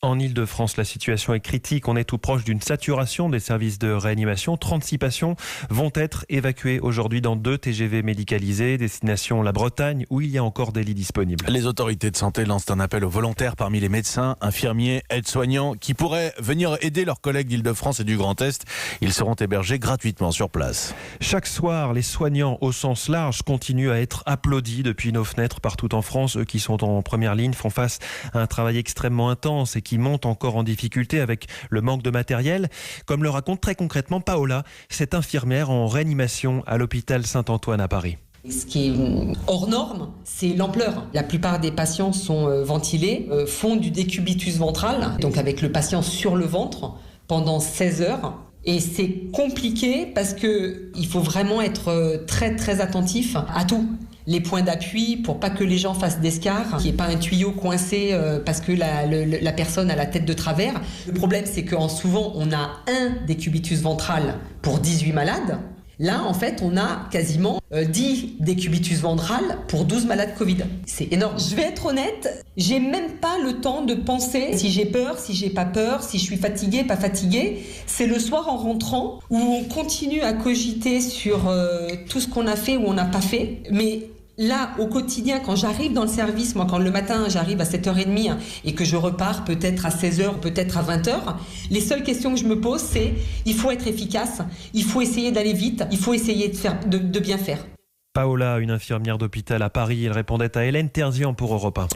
En Ile-de-France, la situation est critique. On est tout proche d'une saturation des services de réanimation. 36 patients vont être évacués aujourd'hui dans 2 TGV médicalisés, destination la Bretagne, où il y a encore des lits disponibles. Les autorités de santé lancent un appel aux volontaires parmi les médecins, infirmiers, aides-soignants qui pourraient venir aider leurs collègues d'Île-de-France et du Grand Est. Ils seront hébergés gratuitement sur place. Chaque soir, les soignants au sens large continuent à être applaudis depuis nos fenêtres partout en France. Eux qui sont en première ligne font face à un travail extrêmement intense et qui montent encore en difficulté avec le manque de matériel, comme le raconte très concrètement Paola, cette infirmière en réanimation à l'hôpital Saint-Antoine à Paris. Ce qui est hors norme, c'est l'ampleur. La plupart des patients sont ventilés, font du décubitus ventral, donc avec le patient sur le ventre pendant 16 heures. Et c'est compliqué parce qu'il faut vraiment être très très attentif à tout. Les points d'appui pour pas que les gens fassent d'escarres, qu'il n'y ait pas un tuyau coincé parce que la personne a la tête de travers. Le problème, c'est qu'en souvent, on a un décubitus ventral pour 18 malades. Là, en fait, on a quasiment 10 décubitus ventral pour 12 malades Covid. C'est énorme. Je vais être honnête, j'ai même pas le temps de penser si j'ai peur, si j'ai pas peur, si je suis fatiguée, pas fatiguée. C'est le soir en rentrant où on continue à cogiter sur tout ce qu'on a fait ou on n'a pas fait. Mais là, au quotidien, quand j'arrive dans le service, moi, quand le matin, j'arrive à 7h30 et que je repars peut-être à 16h, peut-être à 20h, les seules questions que je me pose, c'est il faut être efficace, il faut essayer d'aller vite, il faut essayer de bien faire. Paola, une infirmière d'hôpital à Paris, elle répondait à Hélène Terzian pour Europe 1.